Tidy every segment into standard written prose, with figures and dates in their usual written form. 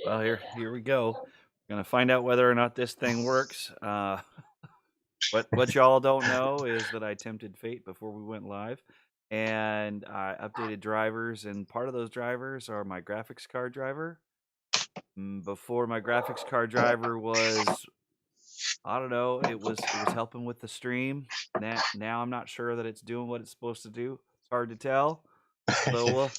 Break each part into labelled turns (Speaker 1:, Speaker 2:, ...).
Speaker 1: Well, here we go. Gonna find out whether or not this thing works. What y'all don't know is that I attempted fate before we went live, and I updated drivers, and part of those drivers are my graphics card driver. Before my graphics card driver was, I don't know, it was helping with the stream. Now I'm not sure that it's doing what it's supposed to do. It's hard to tell. So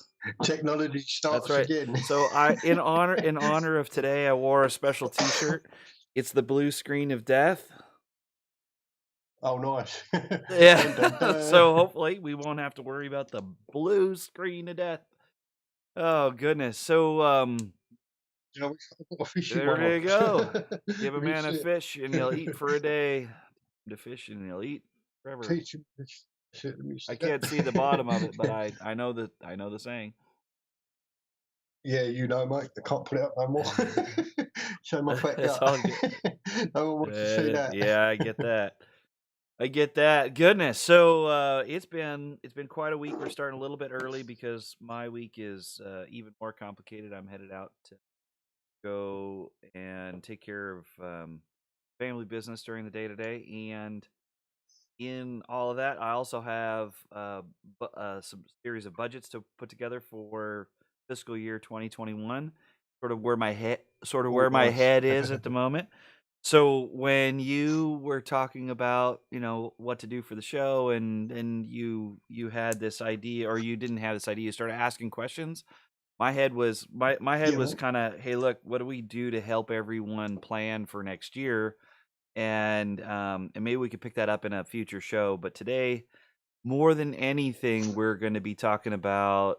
Speaker 2: Technology
Speaker 1: that's
Speaker 2: starts
Speaker 1: right.
Speaker 2: again.
Speaker 1: So I in honor of today, I wore a special T-shirt. It's the blue screen of death.
Speaker 2: Oh, nice.
Speaker 1: Yeah.
Speaker 2: Dun, dun, dun.
Speaker 1: So hopefully we won't have to worry about the blue screen of death. Oh goodness. So
Speaker 2: You know, I've got a fishy one
Speaker 1: there
Speaker 2: on.
Speaker 1: you go. Give a
Speaker 2: Real
Speaker 1: man a
Speaker 2: shit.
Speaker 1: fish and he'll eat for a day. To fish and he'll eat forever.
Speaker 2: Teach him this shit. Let me
Speaker 1: I
Speaker 2: see that.
Speaker 1: can't see the bottom of it, but I know the saying.
Speaker 2: Yeah, you know, mate. I can't put it up no more. Show my fat
Speaker 1: It's
Speaker 2: gut.
Speaker 1: all good.
Speaker 2: No one wants to see that.
Speaker 1: Yeah, I get that. I get that. Goodness. So it's been quite a week. We're starting a little bit early because my week is even more complicated. I'm headed out to go and take care of family business during the day today, and in all of that, I also have some series of budgets to put together for fiscal year 2021. Sort of
Speaker 2: Oh,
Speaker 1: where my
Speaker 2: nice.
Speaker 1: head is at the moment. So when you were talking about, what to do for the show, and you had this idea, or you didn't have this idea, you started asking questions. My head
Speaker 2: Yeah,
Speaker 1: was
Speaker 2: mate.
Speaker 1: kind of, hey, look, what do we do to help everyone plan for next year? And maybe we could pick that up in a future show. But today, more than anything, we're going to be talking about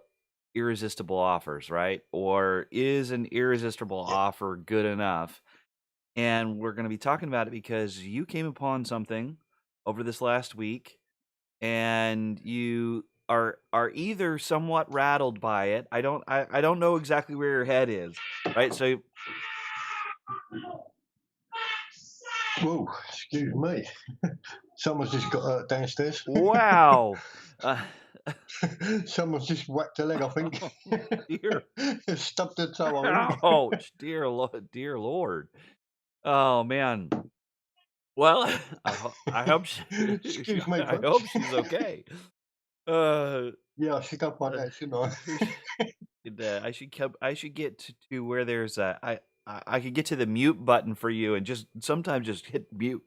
Speaker 1: irresistible offers, right? Or is an irresistible
Speaker 2: Yeah.
Speaker 1: offer good enough? And we're going to be talking about it because you came upon something over this last week, and you are either somewhat rattled by it. I don't know exactly where your head is, right? So
Speaker 2: Whoa, excuse me. Someone's just got downstairs.
Speaker 1: wow. Uh,
Speaker 2: Someone's just whacked a leg, I think.
Speaker 1: oh, dear.
Speaker 2: Stubbed a toe, I think.
Speaker 1: Ouch, dear Lord. Oh, man. Well, I hope
Speaker 2: Excuse me,
Speaker 1: I
Speaker 2: folks.
Speaker 1: hope she's okay. Uh,
Speaker 2: Yeah, I should go find
Speaker 1: uh,
Speaker 2: out, shouldn't
Speaker 1: we
Speaker 2: I?
Speaker 1: I should get to where there's a I could get to the mute button for you and just sometimes just hit mute.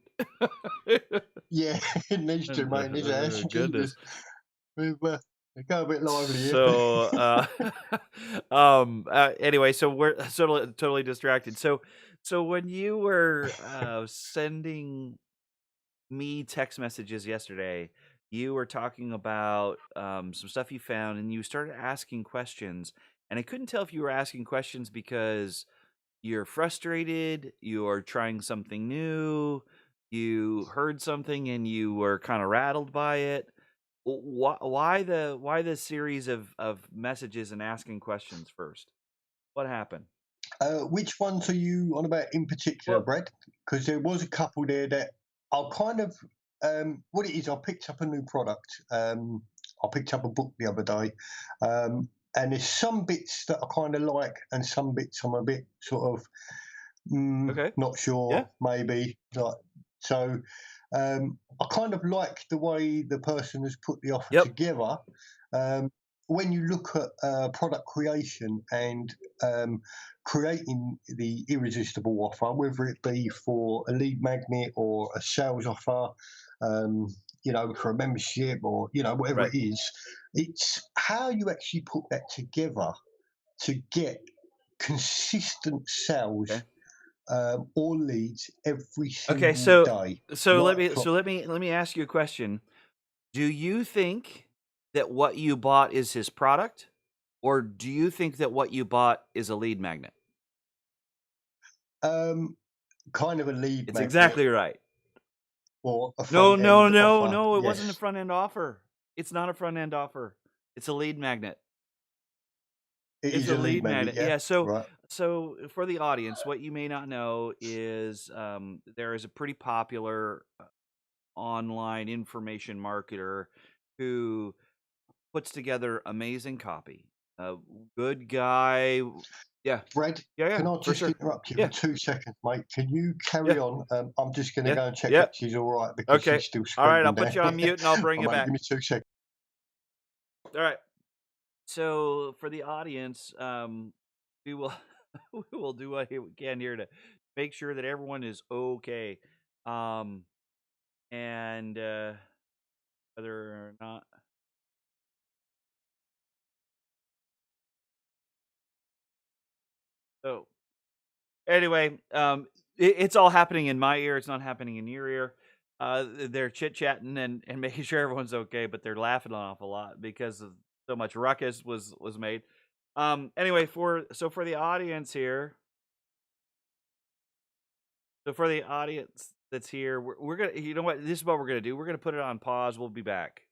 Speaker 2: Yeah, it needs to, mate. It needs to. Jesus.
Speaker 1: Goodness.
Speaker 2: We've go a bit lively here.
Speaker 1: So, anyway, so we're totally distracted. So when you were sending me text messages yesterday, you were talking about some stuff you found, and you started asking questions. And I couldn't tell if you were asking questions because you're frustrated, you're trying something new, you heard something and you were kind of rattled by it. Why the series of messages and asking questions first? What happened?
Speaker 2: Which ones are you on about in particular,
Speaker 1: Well,
Speaker 2: Brad? Because there was a couple there that I'll kind of what it is. I picked up a new product. I picked up a book the other day, and there's some bits that I kind of like, and some bits I'm a bit sort of
Speaker 1: okay.
Speaker 2: not
Speaker 1: Yeah.
Speaker 2: sure, maybe. Like, so I kind of like the way the person has put the offer
Speaker 1: Yep.
Speaker 2: together. Um, when you look at product creation and creating the irresistible offer, whether it be for a lead magnet or a sales offer, um, for a membership or whatever
Speaker 1: Right.
Speaker 2: it is, it's how you actually put that together to get consistent sales
Speaker 1: Okay.
Speaker 2: or leads every
Speaker 1: Okay.
Speaker 2: single
Speaker 1: So
Speaker 2: day,
Speaker 1: so let
Speaker 2: like
Speaker 1: me
Speaker 2: clock.
Speaker 1: so let me let me ask you a question. Do you think that what you bought is his product, or do you think that what you bought is a lead magnet?
Speaker 2: Um, kind of a lead
Speaker 1: It's
Speaker 2: magnet
Speaker 1: exactly right.
Speaker 2: or a
Speaker 1: No,
Speaker 2: front
Speaker 1: no,
Speaker 2: end
Speaker 1: no,
Speaker 2: offer.
Speaker 1: no, it wasn't a
Speaker 2: Yes,
Speaker 1: front end offer. It's not a front end offer. It's a lead magnet.
Speaker 2: it
Speaker 1: It's
Speaker 2: is
Speaker 1: a
Speaker 2: a lead
Speaker 1: lead
Speaker 2: magnet.
Speaker 1: magnet.
Speaker 2: Yeah,
Speaker 1: Yeah, so
Speaker 2: right.
Speaker 1: so for the audience, what you may not know is there is a pretty popular online information marketer who puts together amazing copy. uh, good guy. Yeah,
Speaker 2: Brad,
Speaker 1: yeah, yeah,
Speaker 2: can I
Speaker 1: for
Speaker 2: just
Speaker 1: sure.
Speaker 2: interrupt you for
Speaker 1: Yeah,
Speaker 2: 2 seconds, mate? Can you
Speaker 1: yeah,
Speaker 2: carry on? I'm just going to
Speaker 1: yeah,
Speaker 2: go and check
Speaker 1: yeah.
Speaker 2: that she's all right because
Speaker 1: Okay.
Speaker 2: she's still
Speaker 1: All right, I'll
Speaker 2: screaming
Speaker 1: put
Speaker 2: down
Speaker 1: you on
Speaker 2: here.
Speaker 1: mute and I'll bring
Speaker 2: Oh,
Speaker 1: you
Speaker 2: mate,
Speaker 1: back.
Speaker 2: give me 2 seconds.
Speaker 1: All right. So for the audience, we will we will do what we can here to make sure that everyone is okay. Um, and whether or not. So anyway, it's all happening in my ear. It's not happening in your ear. They're chit chatting and making sure everyone's okay, but they're laughing an awful lot because of so much ruckus was made. Anyway, for the audience here, so for the audience that's here, we're gonna, you know what, this is what we're gonna do. We're gonna put it on pause. We'll be back.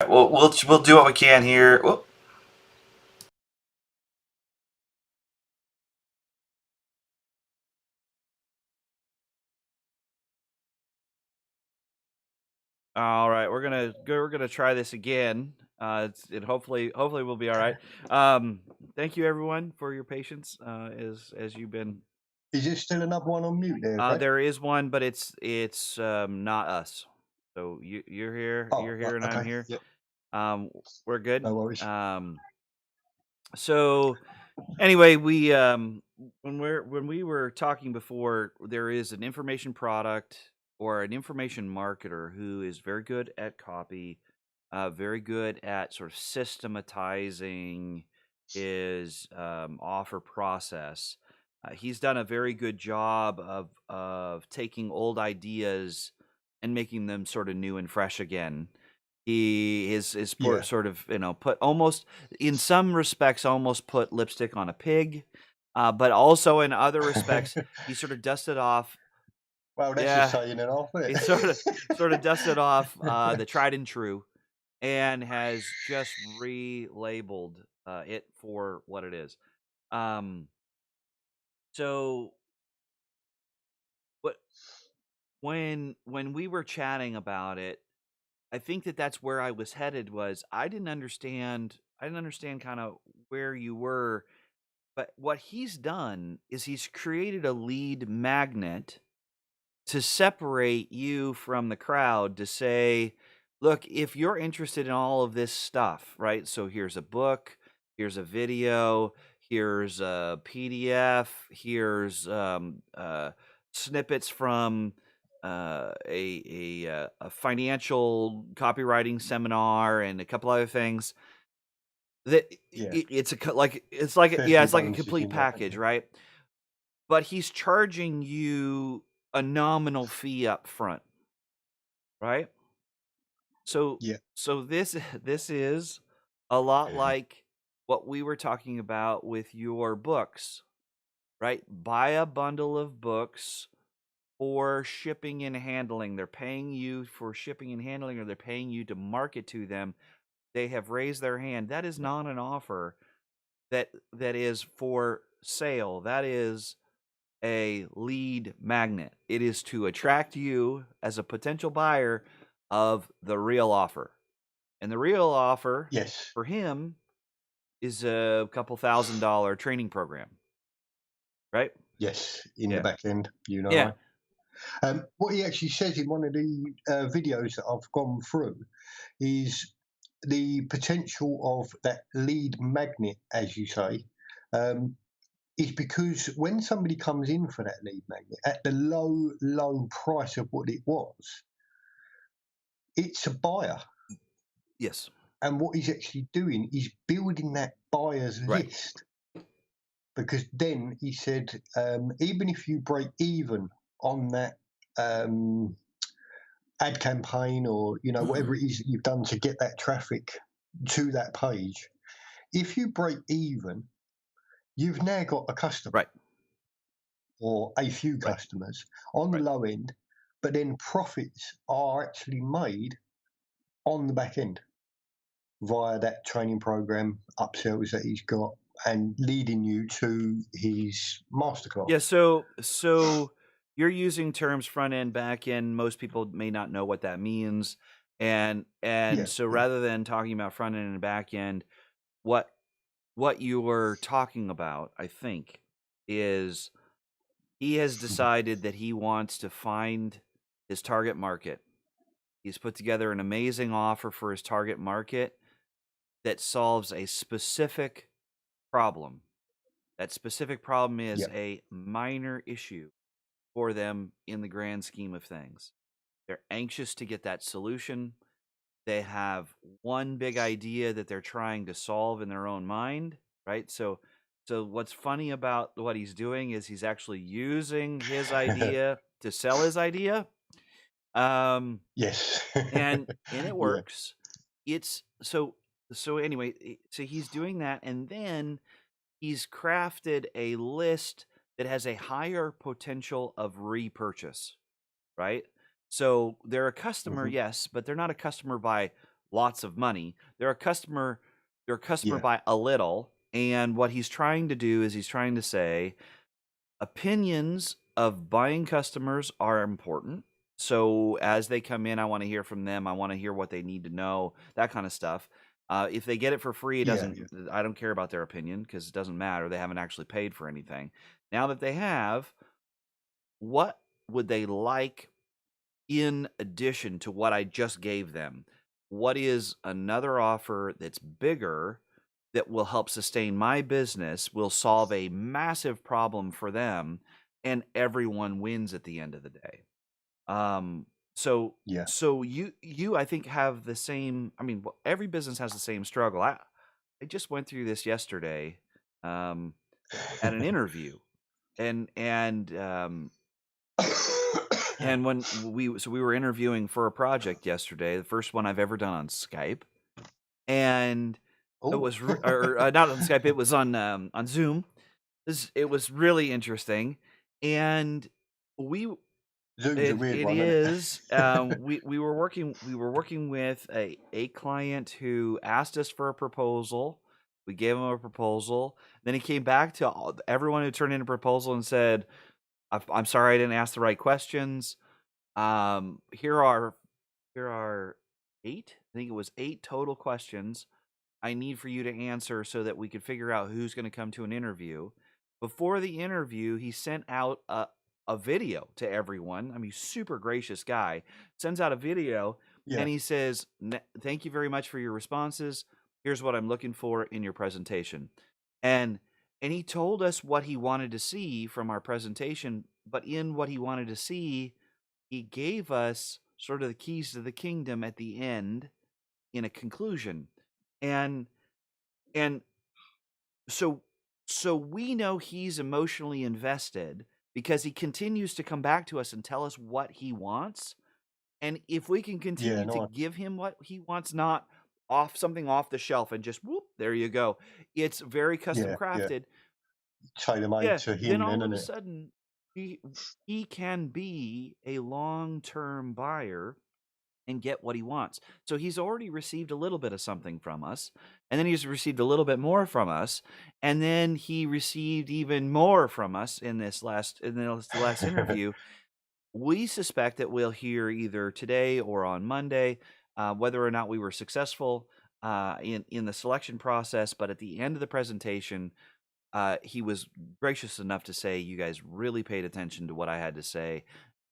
Speaker 1: Well, we'll do what we can here. Whoop. All right, we're gonna try this again. It hopefully will be all right. Thank you everyone for your patience. As you've been,
Speaker 2: Is there still another one on mute there, Brad?
Speaker 1: there is one, but it's not us. So
Speaker 2: Oh,
Speaker 1: you're
Speaker 2: right,
Speaker 1: here, and I'm
Speaker 2: okay.
Speaker 1: here.
Speaker 2: Yep,
Speaker 1: Um, we're good.
Speaker 2: no worries.
Speaker 1: So anyway, when we were talking before, there is an information product or an information marketer who is very good at copy, very good at sort of systematizing his offer process. He's done a very good job of taking old ideas and making them sort of new and fresh again. He is
Speaker 2: Yeah.
Speaker 1: sort of, put almost, in some respects, almost put lipstick on a pig, but also in other respects, he sort of dusted off.
Speaker 2: Well, that's a
Speaker 1: Yeah,
Speaker 2: saying and a half,
Speaker 1: he
Speaker 2: isn't
Speaker 1: sort of dusted
Speaker 2: it?
Speaker 1: off the tried and true, and has just relabeled it for what it is. Um, so what when we were chatting about it, I think that that's where I was headed. Was I didn't understand kind of where you were, but what he's done is he's created a lead magnet to separate you from the crowd, to say, look, if you're interested in all of this stuff, right? So here's a book, here's a video, here's a PDF, here's snippets from a financial copywriting seminar and a couple other things that
Speaker 2: Yeah,
Speaker 1: it's like,
Speaker 2: there's
Speaker 1: yeah,
Speaker 2: some
Speaker 1: it's like a
Speaker 2: bonuses
Speaker 1: complete
Speaker 2: in there.
Speaker 1: package, right? But he's charging you a nominal fee up front, right? So
Speaker 2: Yeah,
Speaker 1: this this is a lot like what we were talking about with your books, right? Buy a bundle of books for shipping and handling. They're paying you for shipping and handling, or they're paying you to market to them. They have raised their hand. That is not an offer that is for sale. That is a lead magnet. It is to attract you as a potential buyer of the real offer. And the real offer
Speaker 2: yes,
Speaker 1: for him is a couple $1,000 training program, right?
Speaker 2: yes, in the
Speaker 1: Yeah.
Speaker 2: back end, you know
Speaker 1: Yeah.
Speaker 2: why? What he actually says in one of the videos that I've gone through is the potential of that lead magnet, as you say, um, is because when somebody comes in for that lead magnet at the low price of what it was, it's a buyer.
Speaker 1: Yes.
Speaker 2: And what he's actually doing is building that buyer's
Speaker 1: Right.
Speaker 2: list, because then he said, even if you break even on that um, ad campaign, or whatever it is that you've done to get that traffic to that page, if you break even, you've now got a customer
Speaker 1: Right.
Speaker 2: or a few
Speaker 1: Right.
Speaker 2: customers on the
Speaker 1: Right.
Speaker 2: low end, but then profits are actually made on the back end via that training program, upsells that he's got, and leading you to his masterclass.
Speaker 1: Yeah, so you're using terms front end, back end. Most people may not know what that means. And
Speaker 2: Yeah,
Speaker 1: so
Speaker 2: yeah.
Speaker 1: rather than talking about front end and back end, what what you were talking about, I think, is he has decided that he wants to find his target market. He's put together an amazing offer for his target market that solves a specific problem. That specific problem is
Speaker 2: Yeah.
Speaker 1: a minor issue for them in the grand scheme of things. They're anxious to get that solution. They have one big idea that they're trying to solve in their own mind, right? So what's funny about what he's doing is he's actually using his idea to sell his idea. Um
Speaker 2: Yes.
Speaker 1: and it
Speaker 2: Yeah.
Speaker 1: works. It's so anyway, so he's doing that, and then he's crafted a list that has a higher potential of repurchase, right? So they're a customer,
Speaker 2: Hmm.
Speaker 1: yes, but they're not a customer by lots of money. They're a customer
Speaker 2: Yeah.
Speaker 1: by a little. And what he's trying to do is he's trying to say opinions of buying customers are important. So as they come in, I want to hear from them. I want to hear what they need to know, that kind of stuff. If they get it for free, it
Speaker 2: Yeah.
Speaker 1: doesn't. I don't care about their opinion because it doesn't matter. They haven't actually paid for anything. Now that they have, what would they like in addition to what I just gave them? What is another offer that's bigger that will help sustain my business, will solve a massive problem for them, and everyone wins at the end of the day? Um, so
Speaker 2: Yeah.
Speaker 1: so you I think have the same. I mean, every business has the same struggle. I just went through this yesterday um, at an interview, and and when we were interviewing for a project yesterday, the first one I've ever done on Skype, and it
Speaker 2: Oh,
Speaker 1: was not on Skype, it was on Zoom. It was really interesting, and we
Speaker 2: Zoom's a weird
Speaker 1: it
Speaker 2: one, isn't
Speaker 1: is
Speaker 2: it?
Speaker 1: we were working with a client who asked us for a proposal. We gave him a proposal. Then he came back to everyone who turned in a proposal and said, I'm sorry I didn't ask the right questions. Here are 8, I think it was 8 total questions I need for you to answer so that we could figure out who's gonna come to an interview. Before the interview, he sent out a video to everyone. I mean, super gracious guy. Sends out a video,
Speaker 2: Yeah.
Speaker 1: and he says, "Thank you very much for your responses. Here's what I'm looking for in your presentation." And and he told us what he wanted to see from our presentation, but in what he wanted to see, he gave us sort of the keys to the kingdom at the end in a conclusion. And and so so we know he's emotionally invested because he continues to come back to us and tell us what he wants. And if we can
Speaker 2: Yeah.
Speaker 1: continue to
Speaker 2: Nice.
Speaker 1: give him what he wants, not off something off the shelf and just whoop, there you go. It's very custom
Speaker 2: Yeah. Yeah.
Speaker 1: crafted.
Speaker 2: Tailor made
Speaker 1: Yeah,
Speaker 2: to
Speaker 1: then
Speaker 2: him, then,
Speaker 1: all of
Speaker 2: isn't
Speaker 1: a
Speaker 2: it?
Speaker 1: sudden he he can be a long-term buyer and get what he wants. So he's already received a little bit of something from us, and then he's received a little bit more from us, and then he received even more from us in this last interview. We suspect that we'll hear either today or on Monday whether or not we were successful in the selection process. But at the end of the presentation, he was gracious enough to say, "You guys really paid attention to what I had to say.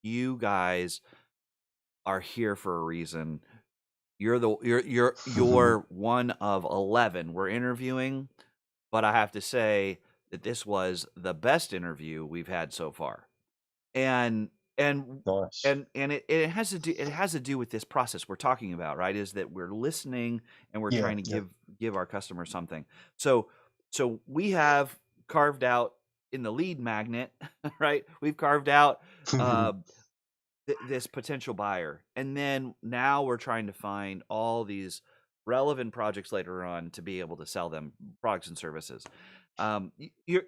Speaker 1: you guys are here for a reason. You're one of 11 we're interviewing, but I have to say that this was the best interview we've had so far. And and
Speaker 2: Nice.
Speaker 1: it has to do with this process we're talking about, right? Is that we're listening and we're
Speaker 2: Yeah,
Speaker 1: trying to
Speaker 2: yeah.
Speaker 1: give our customer something. So we have carved out in the lead magnet, right? We've carved out this potential buyer, and then now we're trying to find all these relevant projects later on to be able to sell them products and services.
Speaker 2: Yeah,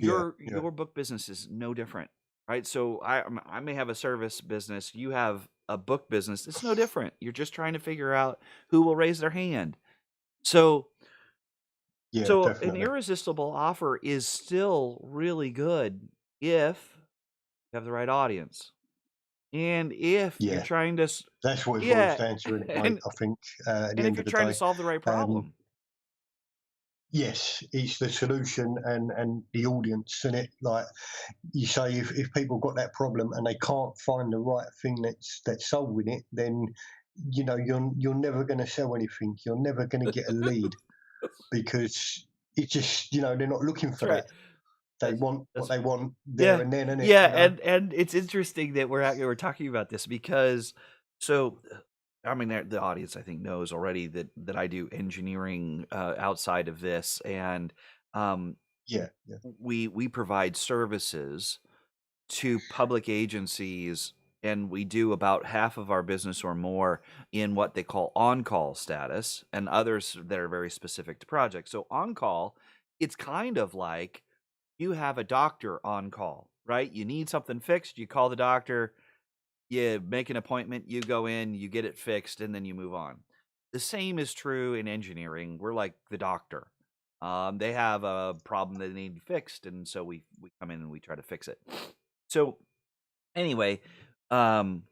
Speaker 2: yeah,
Speaker 1: Your book business is no different, right? So I may have a service business, you have a book business. It's no different. You're just trying to figure out who will raise their hand. So
Speaker 2: yeah,
Speaker 1: an
Speaker 2: definitely.
Speaker 1: irresistible offer is still really good if you have the right audience. And if you're
Speaker 2: Yeah,
Speaker 1: trying to
Speaker 2: that's what it boils
Speaker 1: yeah,
Speaker 2: down to, isn't it, mate?
Speaker 1: and
Speaker 2: I think at the
Speaker 1: if
Speaker 2: end
Speaker 1: you're
Speaker 2: of the
Speaker 1: trying to
Speaker 2: day.
Speaker 1: solve the right
Speaker 2: Um,
Speaker 1: problem.
Speaker 2: yes, it's the solution and the audience, and it like you say, if people got that problem and they can't find the right thing that's solving it, then you're never going to sell anything. You're never going to get a lead because it just they're not looking
Speaker 1: That's
Speaker 2: for
Speaker 1: right.
Speaker 2: that. They
Speaker 1: That's
Speaker 2: want what
Speaker 1: that's
Speaker 2: they want there
Speaker 1: yeah.
Speaker 2: and then, innit?
Speaker 1: Yeah,
Speaker 2: You know?
Speaker 1: and it's interesting that we're out here, we're talking about this because so, I mean, the audience I think knows already that I do engineering, outside of this, and, um,
Speaker 2: Yeah, yeah,
Speaker 1: we provide services to public agencies, and we do about half of our business or more in what they call on-call status, and others that are very specific to projects. So on-call, it's kind of like you have a doctor on call, right? You need something fixed, you call the doctor, you make an appointment, you go in, you get it fixed, and then you move on. The same is true in engineering. We're like the doctor. They have a problem that they need fixed, and so we come in and we try to fix it. So anyway, um,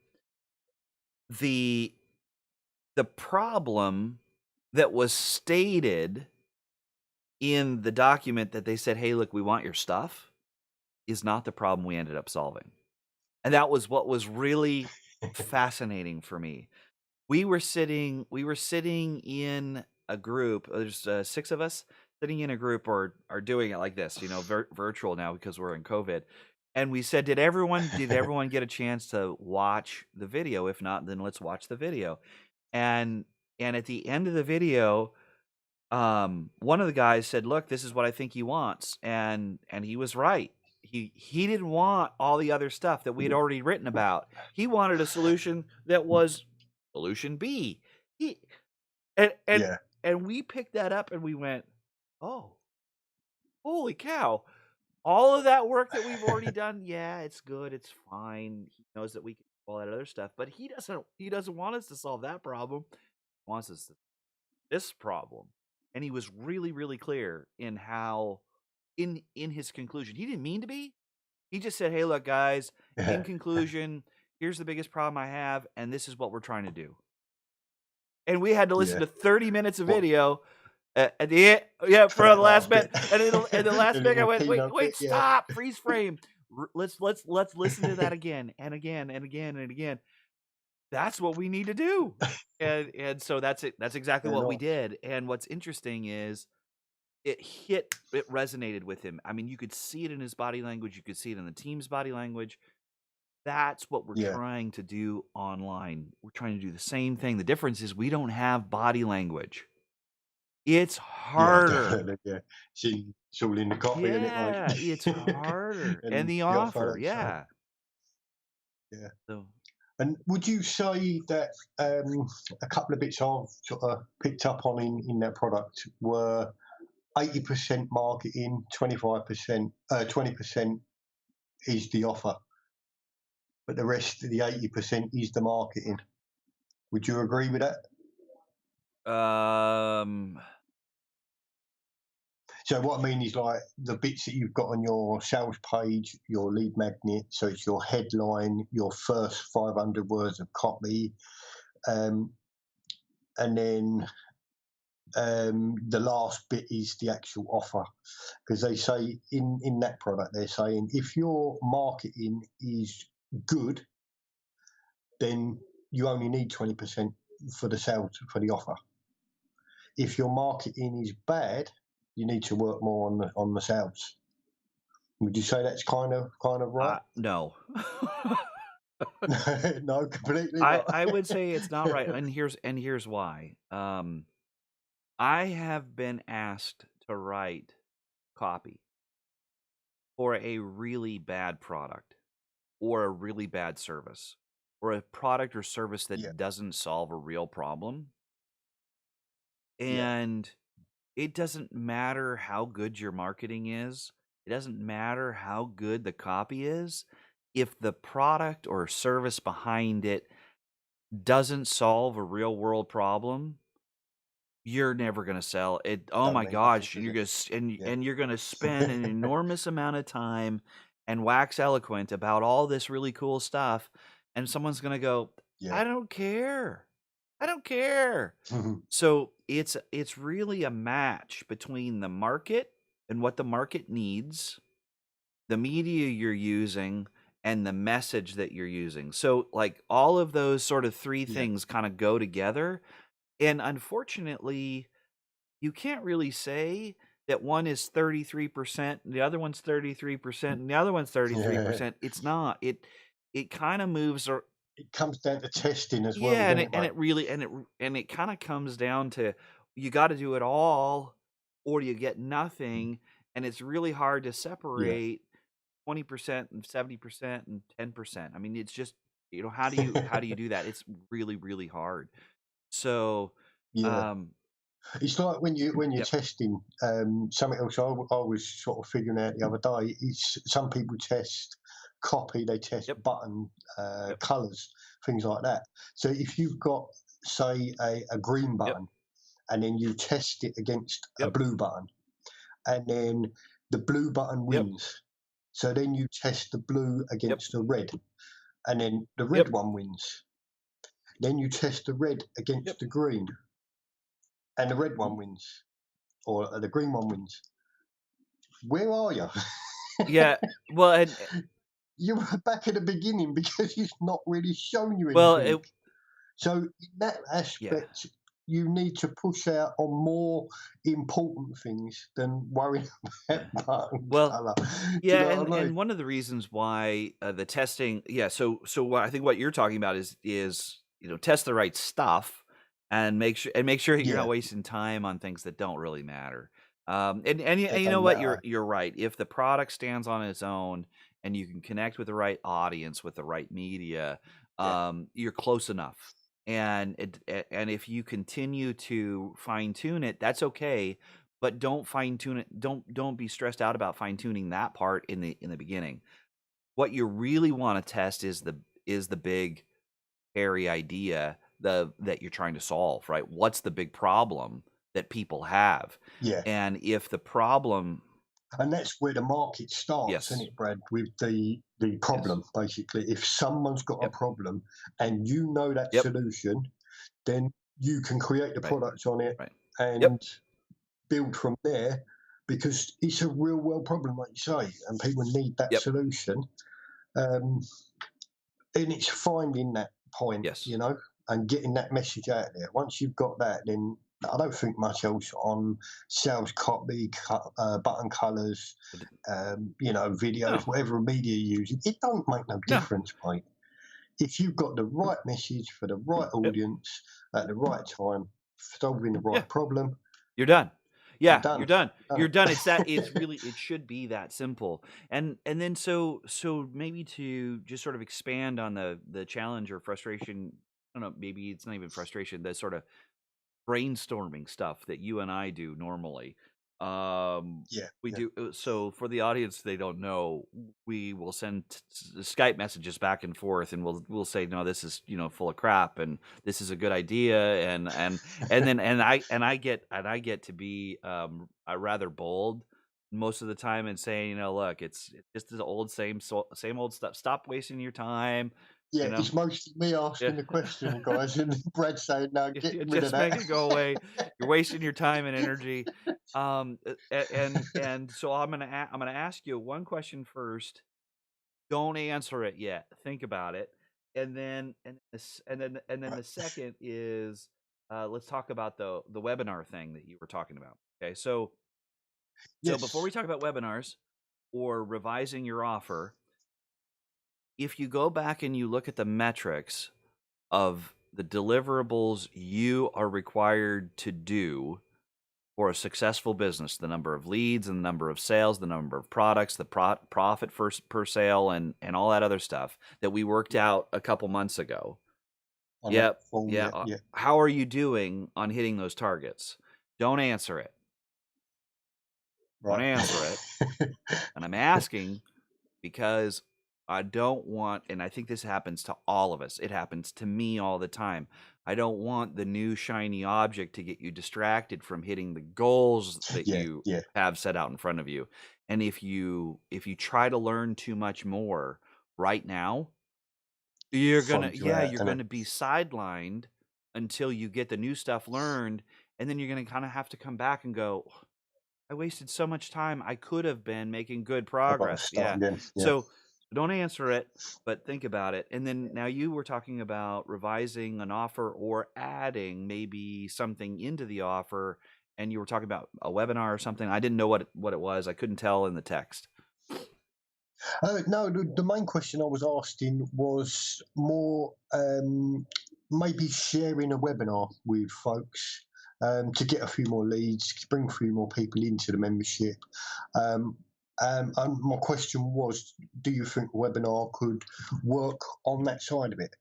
Speaker 1: the the problem that was stated in the document that they said, "Hey, look, we want your stuff," is not the problem we ended up solving. And that was what was really fascinating for me. We were sitting in a group, there's, 6 of us sitting in a group or are doing it like this, virtual now because we're in COVID, and we said, did everyone get a chance to watch the video? If not, then let's watch the video." And at the end of the video, one of the guys said, "Look, this is what I think he wants," and he was right. He didn't want all the other stuff that we had already written about. He wanted a solution that was solution B. He and and
Speaker 2: yeah,
Speaker 1: and we picked that up and we went, "Oh, holy cow. All of that work that we've already done, yeah, it's good, it's fine. He knows that we can do all that other stuff, but he doesn't want us to solve that problem. He wants us to this problem." And he was really, really clear in how in his conclusion. He didn't mean to be. He just said, "Hey, look, guys, in
Speaker 2: yeah,
Speaker 1: conclusion, here's the biggest problem I have, and this is what we're trying to do." And we had to listen
Speaker 2: yeah.
Speaker 1: to 30 minutes of
Speaker 2: What
Speaker 1: video at the end, yeah,
Speaker 2: for
Speaker 1: for
Speaker 2: that
Speaker 1: the last
Speaker 2: last
Speaker 1: bit.
Speaker 2: bit,
Speaker 1: And the last
Speaker 2: the
Speaker 1: bit, I
Speaker 2: little
Speaker 1: went, "Wait,
Speaker 2: keynote bit?
Speaker 1: wait,
Speaker 2: Yeah,
Speaker 1: stop, freeze frame. Let's listen to that again and again and again and again. That's what we need to do." And so that's it. That's exactly
Speaker 2: yeah,
Speaker 1: what we
Speaker 2: nice.
Speaker 1: did. And what's interesting is it resonated with him. I mean, you could see it in his body language, you could see it in the team's body language. That's what we're
Speaker 2: Yeah,
Speaker 1: trying to do online. We're trying to do the same thing. The difference is we don't have body language. It's
Speaker 2: yeah,
Speaker 1: harder.
Speaker 2: definitely. Yeah, it's all in the copy, isn't it,
Speaker 1: Yeah, it's
Speaker 2: mate?
Speaker 1: harder. And
Speaker 2: And
Speaker 1: the
Speaker 2: the offer,
Speaker 1: offer,
Speaker 2: like you say.
Speaker 1: yeah.
Speaker 2: Yeah.
Speaker 1: So
Speaker 2: And would you say that a couple of bits I've sort of picked up on in that product were 80% marketing, 25%, 20% is the offer, but the rest of the 80% is the marketing. Would you agree with that?
Speaker 1: um
Speaker 2: So what I mean is like the bits that you've got on your sales page, your lead magnet. So it's your headline, your first 500 words of copy, um, and then the last bit is the actual offer. Because they say in that product, they're saying if your marketing is good, then you only need 20% for the sales for the offer. If your marketing is bad, you need to work more on the sales. Would you say that's kind of right?
Speaker 1: No.
Speaker 2: No, completely
Speaker 1: I
Speaker 2: not.
Speaker 1: I would say it's not right, and here's why. I have been asked to write copy for a really bad product or a really bad service or a product or service
Speaker 2: Yeah,
Speaker 1: that doesn't solve a real problem.
Speaker 2: yeah,
Speaker 1: And it doesn't matter how good your marketing is. It doesn't matter how good the copy is. If the product or service behind it doesn't solve a real world problem, you're never gonna sell it. Oh
Speaker 2: don't
Speaker 1: my
Speaker 2: mean nothing,
Speaker 1: gosh, and
Speaker 2: does
Speaker 1: you're
Speaker 2: it?
Speaker 1: gonna s
Speaker 2: Yeah.
Speaker 1: and you're gonna spend an enormous amount of time and wax eloquent about all this really cool stuff, and someone's gonna go,
Speaker 2: Yeah.
Speaker 1: "I don't care. I don't care."
Speaker 2: Mhm.
Speaker 1: So, it's really a match between the market and what the market needs, the media you're using, and the message that you're using. So, like, all of those sort of 3
Speaker 2: Yeah.
Speaker 1: things kinda go together, and unfortunately you can't really say that one is 33% and the other one's 33% and the other one's
Speaker 2: Yeah.
Speaker 1: 33%. It's not. It kinda moves or
Speaker 2: It comes down to testing as well,
Speaker 1: yeah, and
Speaker 2: doesn't
Speaker 1: it
Speaker 2: it,
Speaker 1: and
Speaker 2: mate?
Speaker 1: it really and it kinda comes down to you gotta do it all or you get nothing, and it's really hard to
Speaker 2: Yeah.
Speaker 1: separate 20% and 70% and 10%. I mean, it's just, how do you do that? It's really, really hard. So,
Speaker 2: Yeah.
Speaker 1: um
Speaker 2: It's like when you're
Speaker 1: Yep,
Speaker 2: testing, something else I was sort of figuring out the other day is some people test copy, they test
Speaker 1: yep,
Speaker 2: button
Speaker 1: yep,
Speaker 2: colours, things like that. So if you've got, say, a green
Speaker 1: yep,
Speaker 2: button, and then you test it against a
Speaker 1: yep,
Speaker 2: blue button, and then the blue button
Speaker 1: yep,
Speaker 2: wins. So then you test the blue
Speaker 1: yep,
Speaker 2: against the red, and then the red
Speaker 1: yep,
Speaker 2: one wins. Then you test the red
Speaker 1: yep.
Speaker 2: against the green, and the red
Speaker 1: Mhm.
Speaker 2: one wins, or the green one wins. Where are you?
Speaker 1: Yeah, well, and
Speaker 2: You were back at the beginning because it's not really shown you
Speaker 1: well,
Speaker 2: anything.
Speaker 1: it
Speaker 2: So in that
Speaker 1: yeah.
Speaker 2: aspect, you need to push out on more important things than worrying about
Speaker 1: Yeah.
Speaker 2: button
Speaker 1: Well,
Speaker 2: colour. Do you
Speaker 1: yeah,
Speaker 2: know what I mean?
Speaker 1: and one of the reasons why, the testing yeah, so what I think what you're talking about is, test the right stuff and make sure you're not
Speaker 2: Yeah,
Speaker 1: wasting time on things that don't really matter. And
Speaker 2: that
Speaker 1: you know
Speaker 2: don't
Speaker 1: what?
Speaker 2: matter.
Speaker 1: You're right. If the product stands on its own and you can connect with the right audience, with the right media,
Speaker 2: Yeah,
Speaker 1: you're close enough. And if you continue to fine tune it, that's okay. But don't fine tune it. Don't be stressed out about fine tuning that part in the beginning. What you really want to test is the big hairy idea that you're trying to solve, right? What's the big problem that people have?
Speaker 2: yeah.
Speaker 1: And if the problem
Speaker 2: And that's where the market starts, isn't
Speaker 1: yes,
Speaker 2: it, Brad? With the
Speaker 1: yes,
Speaker 2: problem, basically. If someone's got a
Speaker 1: yep,
Speaker 2: problem and you know that
Speaker 1: yep,
Speaker 2: solution, then you can create the
Speaker 1: right,
Speaker 2: product on it
Speaker 1: right,
Speaker 2: and
Speaker 1: yep,
Speaker 2: build from there because it's a real world problem, like you say, and people need that
Speaker 1: yep,
Speaker 2: solution. Um, and it's finding that point,
Speaker 1: yes.
Speaker 2: and getting that message out there. Once you've got that, then I don't think much else on sales copy, button colours, videos,
Speaker 1: No,
Speaker 2: whatever media you use. It don't make no
Speaker 1: no,
Speaker 2: difference, mate. If you've got the right message for the right
Speaker 1: yep,
Speaker 2: audience at the right time, solving the
Speaker 1: yeah.
Speaker 2: right problem,
Speaker 1: You're done.
Speaker 2: you're
Speaker 1: Yeah, you're
Speaker 2: done.
Speaker 1: done.
Speaker 2: Done
Speaker 1: You're done. It's
Speaker 2: it.
Speaker 1: really it should be that simple. And then so maybe to just sort of expand on the challenge or frustration, I don't know, maybe it's not even frustration, the sort of brainstorming stuff that you and I do normally.
Speaker 2: Yeah,
Speaker 1: We
Speaker 2: yeah,
Speaker 1: do so for the audience they don't know, we will send Skype messages back and forth, and we'll say, no, this is full of crap, and this is a good idea, and then and I get to be rather bold most of the time and saying, look, it's just the old same old stuff. Stop wasting your time,
Speaker 2: yeah.
Speaker 1: you know.
Speaker 2: It's mostly me
Speaker 1: Yeah.
Speaker 2: asking the question, guys, and Brad saying, "No, get
Speaker 1: Yeah,
Speaker 2: rid of
Speaker 1: just
Speaker 2: that."
Speaker 1: make it go away. You're wasting your time and energy. And so I'm gonna ask you one question first. Don't answer it yet. Think about it. and then the second is, let's talk about the webinar thing that you were talking about. Okay, so before we
Speaker 2: Yes.
Speaker 1: talk about webinars or revising your offer, if you go back and you look at the metrics of the deliverables you are required to do for a successful business, the number of leads and the number of sales, the number of products, the profit per sale, and all that other stuff that we worked
Speaker 2: Yeah.
Speaker 1: out a couple months ago.
Speaker 2: On that
Speaker 1: Yep,
Speaker 2: form.
Speaker 1: yeah.
Speaker 2: Yeah. Yeah.
Speaker 1: How are you doing on hitting those targets? Don't answer it. Don't
Speaker 2: Right.
Speaker 1: answer it. And I'm asking because I don't want, and I think this happens to all of us. It happens to me all the time. I don't want the new shiny object to get you distracted from hitting the goals that
Speaker 2: Yeah.
Speaker 1: you
Speaker 2: Yeah.
Speaker 1: have set out in front of you. And if you try to learn too much more right now,
Speaker 2: Fold you out,
Speaker 1: you're
Speaker 2: and
Speaker 1: gonna be sidelined until you get the new stuff learned, and then you're gonna kind of have to come back and go, I wasted so much time. I could have been making good
Speaker 2: I've got to
Speaker 1: progress.
Speaker 2: start
Speaker 1: Yeah.
Speaker 2: again. Yeah.
Speaker 1: So don't answer it, but think about it. And then now you were talking about revising an offer or adding maybe something into the offer, and you were talking about a webinar or something. I didn't know what it was. I couldn't tell in the text.
Speaker 2: No, the main question I was asking was more maybe sharing a webinar with folks to get a few more leads, to bring a few more people into the membership. Um, and my question was, do you think a webinar could work on that side of it?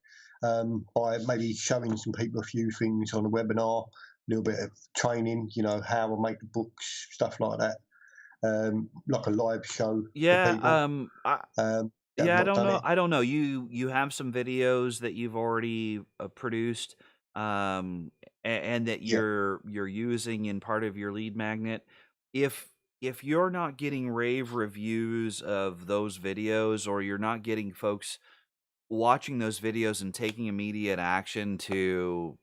Speaker 2: By maybe showing some people a few things on a webinar, a little bit of training, how to make the books, stuff like that, like a live show for
Speaker 1: Yeah,
Speaker 2: people that have
Speaker 1: yeah, I
Speaker 2: not
Speaker 1: don't
Speaker 2: done
Speaker 1: know.
Speaker 2: it.
Speaker 1: I don't know. You have some videos that you've already produced, um, and that
Speaker 2: Yeah,
Speaker 1: you're using in part of your lead magnet. If if you're not getting rave reviews of those videos, or you're not getting folks watching those videos and taking immediate action to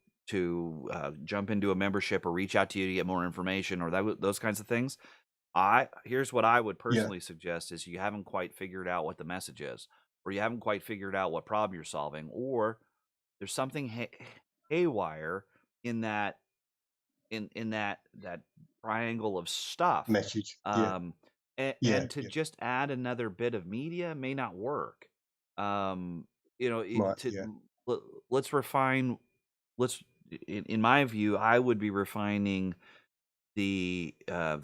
Speaker 1: jump into a membership or reach out to you to get more information or those kinds of things, I here's what I would
Speaker 2: yeah,
Speaker 1: personally suggest is you haven't quite figured out what the message is, or you haven't quite figured out what problem you're solving, or there's something haywire in that triangle of stuff.
Speaker 2: message. Yeah,
Speaker 1: Um,
Speaker 2: yeah,
Speaker 1: and to
Speaker 2: yeah.
Speaker 1: just add another bit of media may not work. Um, you know,
Speaker 2: Right, yeah,
Speaker 1: let's refine. Let's in my view, I would be refining the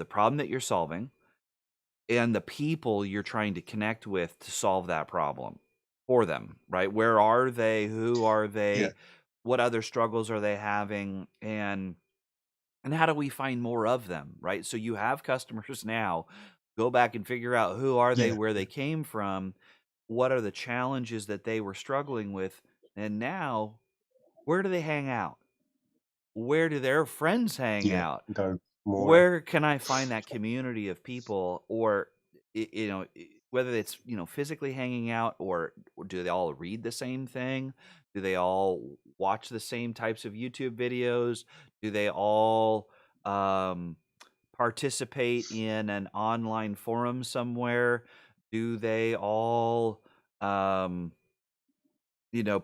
Speaker 1: problem that you're solving and the people you're trying to connect with to solve that problem for them, right? Where are they? Who are
Speaker 2: yeah,
Speaker 1: they? What other struggles are they having? And how do we find more of them, right? So you have customers now. Go back and figure out who are they,
Speaker 2: yeah,
Speaker 1: where they
Speaker 2: yeah,
Speaker 1: came from, what are the challenges that they were struggling with, and now where do they hang out? Where do their friends hang
Speaker 2: yeah.
Speaker 1: out?
Speaker 2: Go more out.
Speaker 1: Where can I find that community of people, or whether it's physically hanging out, or do they all read the same thing? Do they all watch the same types of YouTube videos? Do they all um, participate in an online forum somewhere? Do they all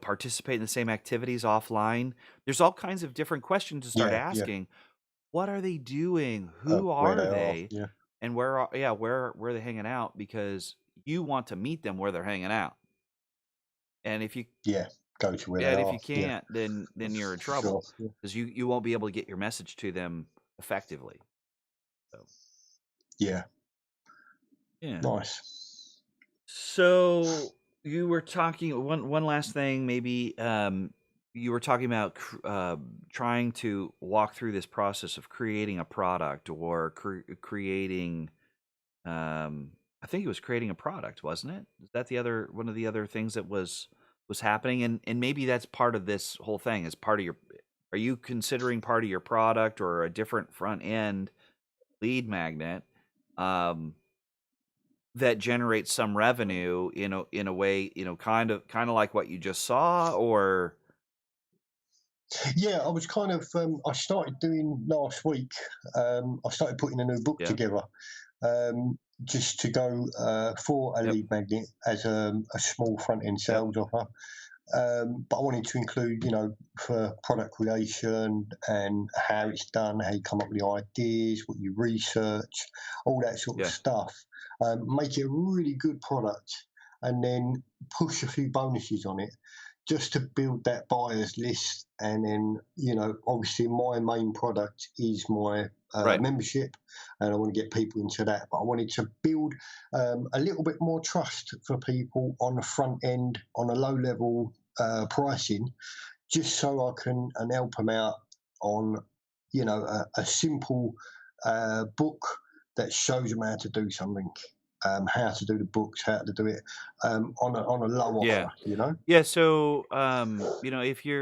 Speaker 1: participate in the same activities offline? There's all kinds of different questions to start
Speaker 2: Yeah, yeah.
Speaker 1: asking. What are they doing? Who
Speaker 2: Where
Speaker 1: are
Speaker 2: they are.
Speaker 1: they?
Speaker 2: Yeah,
Speaker 1: And where are they hanging out? Because you want to meet them where they're hanging out. And if you
Speaker 2: yeah. Go to where
Speaker 1: yeah,
Speaker 2: they
Speaker 1: and if
Speaker 2: are.
Speaker 1: you
Speaker 2: Yeah,
Speaker 1: can't, then you're in
Speaker 2: sure.
Speaker 1: trouble
Speaker 2: Yeah,
Speaker 1: because you won't be able to get your message to them effectively. So,
Speaker 2: yeah.
Speaker 1: yeah.
Speaker 2: Nice.
Speaker 1: So you were talking one last thing, maybe you were talking about trying to walk through this process of creating a product or creating I think it was creating a product, wasn't it? Is that the other one of the other things that was happening? And maybe that's part of this whole thing as part of your are you considering part of your product or a different front end lead magnet um that generates some revenue in a way, kind of like what you just saw, or
Speaker 2: Yeah, I was kind of. I started doing last week. I started putting a new book
Speaker 1: yeah.
Speaker 2: together, just to go for a
Speaker 1: Yep.
Speaker 2: lead magnet as a small front end
Speaker 1: Yep.
Speaker 2: sales offer. but I wanted to include, for product creation and how it's done, how you come up with the ideas, what you research, all that sort of
Speaker 1: Yeah.
Speaker 2: stuff. Make it a really good product, and then push a few bonuses on it just to build that buyers list. And then, obviously, my main product is my
Speaker 1: Right.
Speaker 2: membership, and I want to get people into that. But I wanted to build a little bit more trust for people on the front end, on a low level pricing, just so I can and help them out on, a simple book that shows them how to do something, how to do the books, how to do it on a low
Speaker 1: Yeah.
Speaker 2: offer.
Speaker 1: Yeah. So, if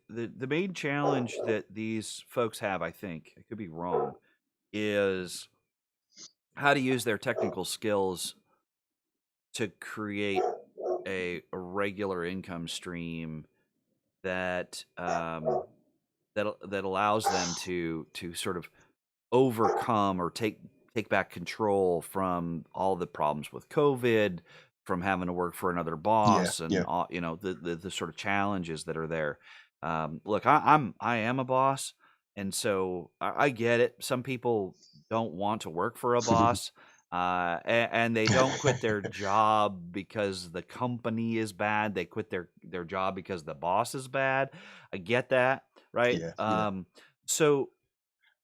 Speaker 1: the main challenge that these folks have, I think, I could be wrong, is how to use their technical skills to create a regular income stream that that allows them to sort of overcome or take back control from all the problems with COVID, from having to work for another
Speaker 2: Yeah,
Speaker 1: boss, and
Speaker 2: yeah,
Speaker 1: all the sort of challenges that are there. Look, I am a boss, and so I get it. Some people don't want to work for a boss, and they don't quit their job because the company is bad. They quit their job because the boss is bad. I get that, right?
Speaker 2: yeah, yeah.
Speaker 1: So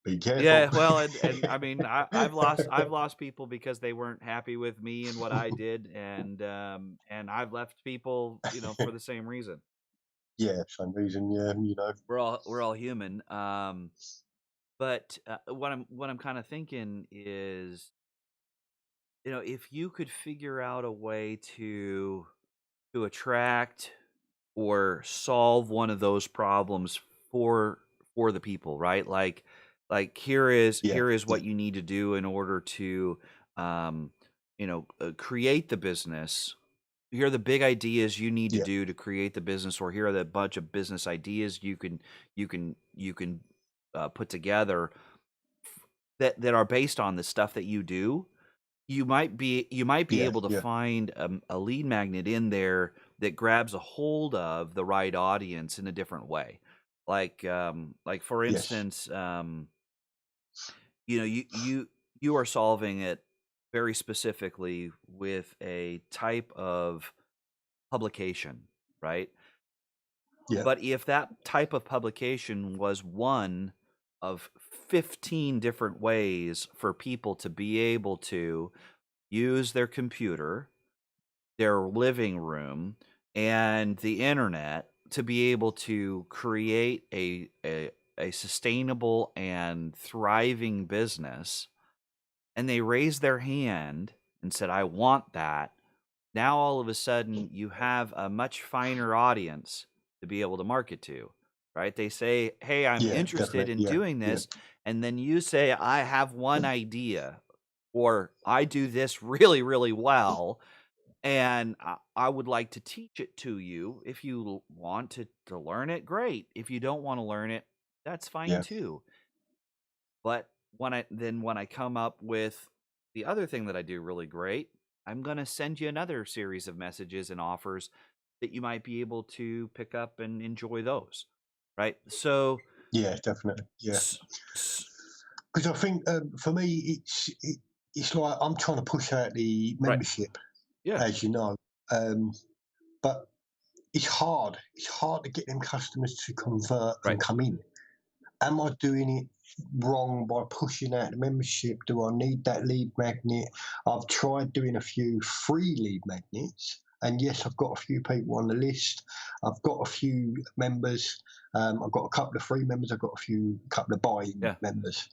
Speaker 2: Be careful.
Speaker 1: yeah, well, and I mean, I've lost people because they weren't happy with me and what I did, and I've left people, for the same reason.
Speaker 2: Yeah, same reason. Yeah,
Speaker 1: We're all human. But what I'm kind of thinking is, if you could figure out a way to attract or solve one of those problems for for the people, right? Like
Speaker 2: yeah,
Speaker 1: here is
Speaker 2: yeah,
Speaker 1: what you need to do in order to um, create the business. Here are the big ideas you need to
Speaker 2: yeah,
Speaker 1: do to create the business, or here are the bunch of business ideas you can put together that are based on the stuff that you do. You might be
Speaker 2: yeah,
Speaker 1: able to
Speaker 2: yeah,
Speaker 1: find a lead magnet in there that grabs a hold of the right audience in a different way. Like for
Speaker 2: yes,
Speaker 1: instance, you are solving it very specifically with a type of publication, right?
Speaker 2: yeah,
Speaker 1: But if that type of publication was one of 15 different ways for people to be able to use their computer, their living room, and the internet to be able to create a sustainable and thriving business, and they raised their hand and said, "I want that." Now all of a sudden you have a much finer audience to be able to market to, right? They say, "Hey, I'm
Speaker 2: yeah,
Speaker 1: interested
Speaker 2: definitely.
Speaker 1: in
Speaker 2: Yeah,
Speaker 1: doing
Speaker 2: yeah,
Speaker 1: this." And then you say, "I have one idea," or "I do this really, really well, and I would like to teach it to you. If you want to learn it, great. If you don't want to learn it, that's fine
Speaker 2: yeah,
Speaker 1: too." But when I come up with the other thing that I do really great, I'm going to send you another series of messages and offers that you might be able to pick up and enjoy those. Right? So
Speaker 2: yeah, definitely. Yeah,
Speaker 1: s- s-
Speaker 2: because I think for me, it's like I'm trying to push out the
Speaker 1: right.
Speaker 2: membership,
Speaker 1: Yeah.
Speaker 2: as you know, um, but it's hard. It's hard to get them customers to convert
Speaker 1: Right.
Speaker 2: and come in. Am I doing it wrong by pushing out the membership? Do I need that lead magnet? I've tried doing a few free lead magnets, and yes, I've got a few people on the list. I've got a few members. I've got a couple of free members. I've got couple of buying
Speaker 1: Yeah.
Speaker 2: members,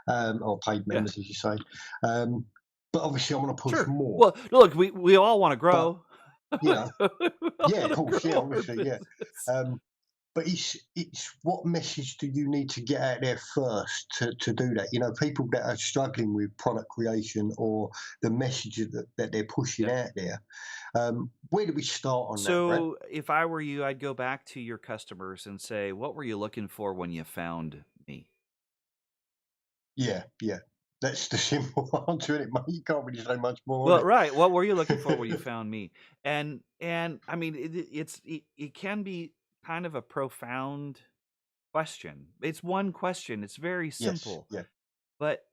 Speaker 2: or paid
Speaker 1: Yeah.
Speaker 2: members, as you say. Um, but obviously, I want to push
Speaker 1: Sure.
Speaker 2: more.
Speaker 1: Well, look, we all want to
Speaker 2: But
Speaker 1: grow.
Speaker 2: you know,
Speaker 1: We all
Speaker 2: yeah, of
Speaker 1: want to
Speaker 2: course, yeah,
Speaker 1: grow our
Speaker 2: obviously, yeah.
Speaker 1: business.
Speaker 2: Um, but it's what message do you need to get out there first to do that? People that are struggling with product creation or the messages that they're pushing
Speaker 1: Yeah.
Speaker 2: out there. Where do we start on that, Brad?
Speaker 1: So if I were you, I'd go back to your customers and say, "What were you looking for when you found me?"
Speaker 2: Yeah, yeah, That's the simple answer, isn't it, mate? You can't really say much more on
Speaker 1: Well,
Speaker 2: it.
Speaker 1: right. What were you looking for when you found me? And I mean, it can be kind of a profound question. It's one question. It's very
Speaker 2: Yes,
Speaker 1: simple.
Speaker 2: yeah,
Speaker 1: But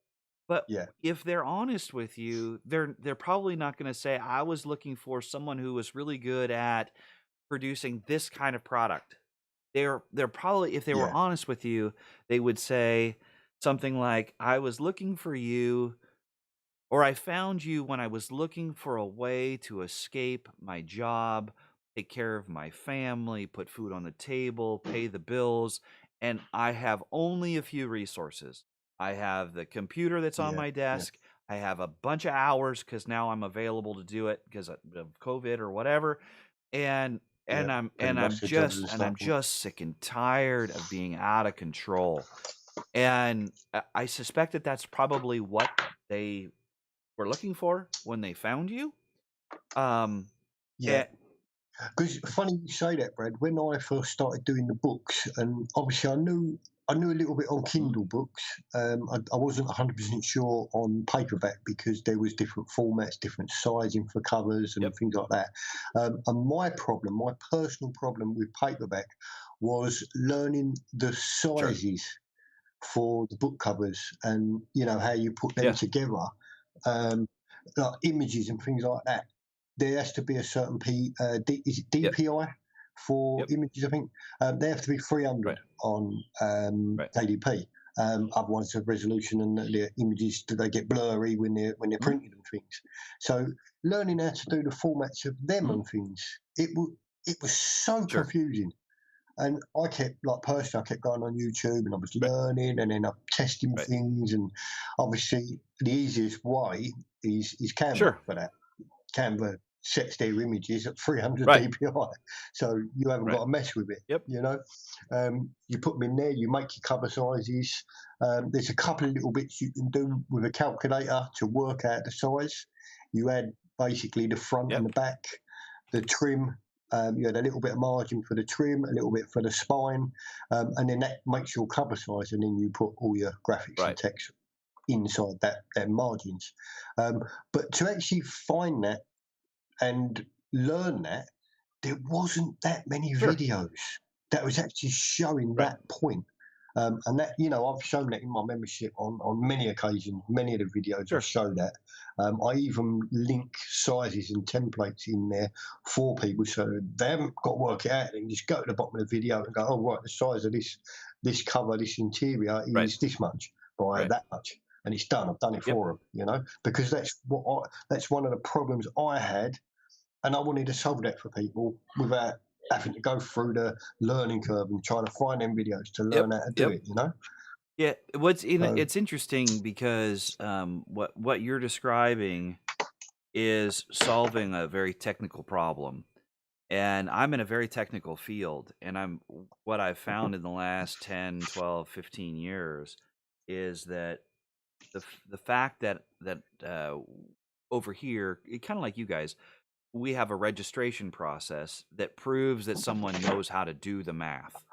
Speaker 1: but
Speaker 2: yeah,
Speaker 1: if they're honest with you, they're probably not gonna say, "I was looking for someone who was really good at producing this kind of product." They're probably if they were
Speaker 2: yeah,
Speaker 1: honest with you, they would say something like, "I was looking for you, or I found you when I was looking for a way to escape my job, take care of my family, put food on the table, pay the bills, and I have only a few resources. I have the computer that's on
Speaker 2: yeah,
Speaker 1: my
Speaker 2: yeah,
Speaker 1: desk. I have a bunch of hours because now I'm available to do it because of COVID or whatever. And
Speaker 2: yeah.
Speaker 1: and I'm
Speaker 2: Pretty
Speaker 1: and I'm
Speaker 2: much the jobs
Speaker 1: just
Speaker 2: and
Speaker 1: and
Speaker 2: stuff.
Speaker 1: I'm just sick and tired of being out of control. And I suspect that that's probably what they were looking for when they found you. Um,
Speaker 2: Yeah.
Speaker 1: eh
Speaker 2: Because funny you say that, Brad. When I first started doing the books, and obviously I knew a little bit on
Speaker 1: mm,
Speaker 2: Kindle books. I wasn't 100% sure on paperback because there was different formats, different sizing for covers and
Speaker 1: yep,
Speaker 2: things like that. And my personal problem with paperback was learning the
Speaker 1: sure.
Speaker 2: sizes for the book covers and how you put them
Speaker 1: Yeah,
Speaker 2: together, um, like images and things like that. There has to be a certain is it
Speaker 1: yep,
Speaker 2: DPI for
Speaker 1: yep,
Speaker 2: images? I think they have to be 300
Speaker 1: right,
Speaker 2: on
Speaker 1: right.
Speaker 2: ADP. Otherwise, the resolution and the images they get blurry when they're
Speaker 1: Mhm,
Speaker 2: printed and things. So, learning how to do the formats of them
Speaker 1: mhm,
Speaker 2: and things, it was so
Speaker 1: sure,
Speaker 2: confusing. And I kept, like, personally, I kept going on YouTube and I was
Speaker 1: right,
Speaker 2: learning and then I'm testing
Speaker 1: right.
Speaker 2: things. And obviously, the easiest way is Canva
Speaker 1: Sure,
Speaker 2: for that. Canva sets their images at 300
Speaker 1: right,
Speaker 2: DPI, so you haven't
Speaker 1: right.
Speaker 2: got to mess with it.
Speaker 1: Yep,
Speaker 2: You put them in there, you make your cover sizes. There's a couple of little bits you can do with a calculator to work out the size. You add basically the front and
Speaker 1: yep,
Speaker 2: the back, the trim. You had a little bit of margin for the trim, a little bit for the spine, and then that makes your cover size. And then you put all your graphics and
Speaker 1: right,
Speaker 2: text inside that margins. Um, but to actually find that and learn that, there wasn't that many
Speaker 1: sure,
Speaker 2: videos that was actually showing
Speaker 1: right,
Speaker 2: that point. And that, I've shown that in my membership on many occasions. Many of the videos have
Speaker 1: sure,
Speaker 2: shown that. I even link sizes and templates in there for people, so they haven't got to work it out. They can just go to the bottom of the video and go, "Oh, right, the size of this cover, this interior
Speaker 1: right,
Speaker 2: is this much by
Speaker 1: right.
Speaker 2: that much," and it's done. I've done it
Speaker 1: Yep,
Speaker 2: for them, because that's one of the problems I had, and I wanted to solve that for people without having to go through the learning curve and trying to find them videos to
Speaker 1: yep,
Speaker 2: learn how to do
Speaker 1: yep.
Speaker 2: it.
Speaker 1: Yeah,
Speaker 2: So
Speaker 1: it's interesting because, what you're describing is solving a very technical problem. And I'm in a very technical field, and what I've found in the last 10, 12, 15 years is that the fact that over here, kinda like you guys, we have a registration process that proves that someone knows how to do the math.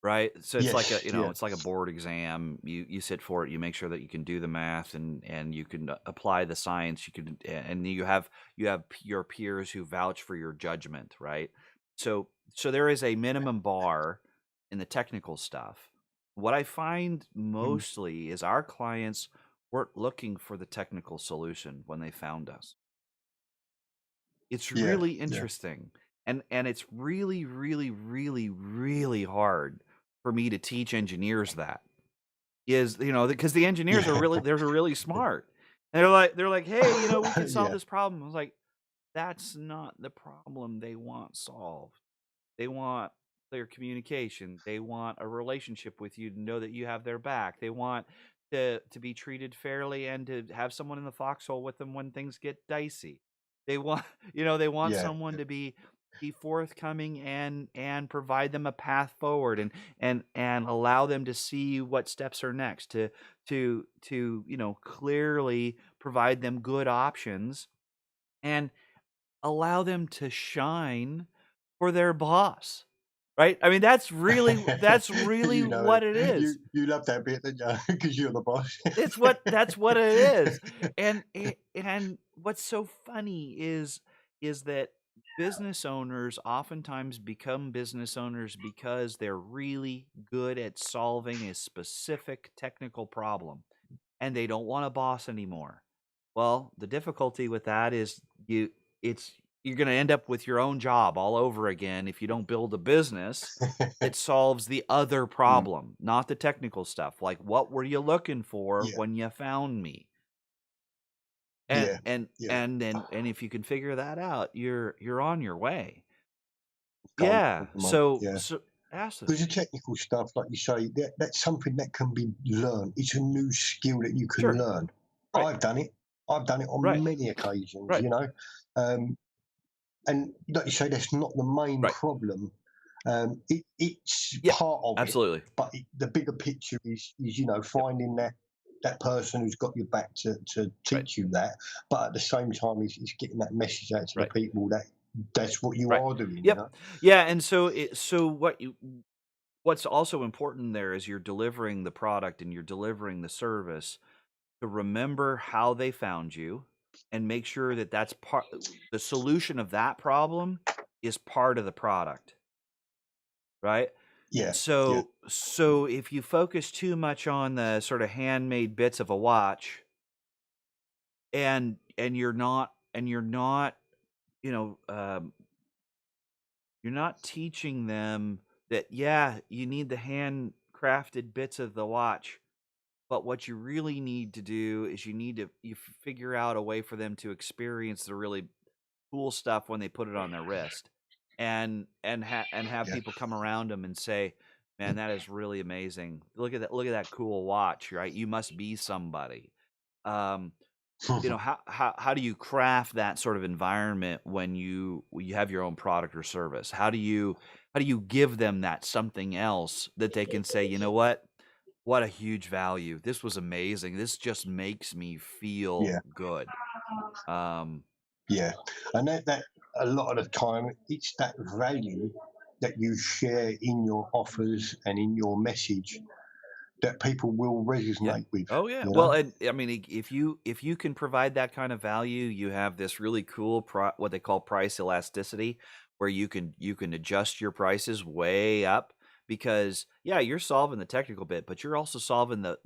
Speaker 1: Right? So it's like
Speaker 2: yes, yeah,
Speaker 1: it's like a board exam. You sit for it, you make sure that you can do the math and you can apply the science, you can and you have your peers who vouch for your judgment, right? So there is a minimum bar in the technical stuff. What I find
Speaker 2: mm,
Speaker 1: mostly is our clients weren't looking for the technical solution when they found us. It's
Speaker 2: yeah,
Speaker 1: really
Speaker 2: yeah,
Speaker 1: interesting, and it's really, really, really, really hard for me to teach engineers that, because the engineers are
Speaker 2: yeah,
Speaker 1: really smart. They're like, "Hey, we can solve
Speaker 2: yeah,
Speaker 1: this problem." I was like, "That's not the problem they want solved. They want clear communication. They want a relationship with you to know that you have their back. They want to be treated fairly and to have someone in the foxhole with them when things get dicey. They want they want
Speaker 2: yeah,
Speaker 1: someone to be forthcoming and provide them a path forward and allow them to see what steps are next to clearly provide them good options and allow them to shine for their boss, right? I mean, that's really
Speaker 2: You know it.
Speaker 1: what it is.
Speaker 2: You love that bit, don't you? Because you're the boss.
Speaker 1: That's what it is. And what's so funny is that business owners oftentimes become business owners because they're really good at solving a specific technical problem, and they don't want a boss anymore. Well, the difficulty with that is it's you're gonna end up with your own job all over again if you don't build a business that solves the other
Speaker 2: Mm,
Speaker 1: problem, not the technical stuff. Like, what were you looking for
Speaker 2: yeah,
Speaker 1: when you found me? And
Speaker 2: yeah,
Speaker 1: and
Speaker 2: yeah.
Speaker 1: and then and if you can figure that out, you're on your way.
Speaker 2: Gold,
Speaker 1: Yeah.
Speaker 2: mate.
Speaker 1: So
Speaker 2: Yeah.
Speaker 1: so
Speaker 2: Because
Speaker 1: absolutely.
Speaker 2: the technical stuff, like you say, that's something that can be learned. It's a new skill that you can
Speaker 1: Sure.
Speaker 2: learn.
Speaker 1: Right.
Speaker 2: I've done it. I've done it
Speaker 1: Right.
Speaker 2: on many occasions,
Speaker 1: Right.
Speaker 2: you know. Um, and like you say, that's not the main
Speaker 1: Right.
Speaker 2: problem. It's
Speaker 1: Yeah.
Speaker 2: part of it,
Speaker 1: Absolutely.
Speaker 2: but the bigger picture is
Speaker 1: Yep.
Speaker 2: finding that person who's got your back to
Speaker 1: Right.
Speaker 2: teach you that, but at the same time, is getting that message out to the
Speaker 1: Right.
Speaker 2: people that that's what you
Speaker 1: Right.
Speaker 2: are doing, you
Speaker 1: Yep.
Speaker 2: know.
Speaker 1: Yeah, and so what's also important there is you're delivering the product and you're delivering the service to remember how they found you and make sure that that's part the solution of that problem is part of the product, right?
Speaker 2: Yeah, yeah,
Speaker 1: So if you focus too much on the sort of handmade bits of a watch and you're not, you know, you're not teaching them that, yeah, you need the handcrafted bits of the watch, but what you really need to do is you figure out a way for them to experience the really cool stuff when they put it on their wrist, and have
Speaker 2: yeah.
Speaker 1: people come around them and say, "Man, that is really amazing. Look at that cool watch, right? You must be somebody." Um, how do you craft that sort of environment when you have your own product or service? How do you give them that something else that they can say, "You know what? What a huge value. This was amazing. This just makes me feel
Speaker 2: Yeah,
Speaker 1: good." Um,
Speaker 2: yeah, and that a lot of the time it's that value that you share in your offers and in your message that people will
Speaker 1: yeah.
Speaker 2: resonate with.
Speaker 1: Oh, yeah.
Speaker 2: You
Speaker 1: Well,
Speaker 2: know?
Speaker 1: and I mean, if you can provide that kind of value, you have this really cool what they call price elasticity, where you can adjust your prices way up because yeah, you're solving the technical bit, but you're also solving the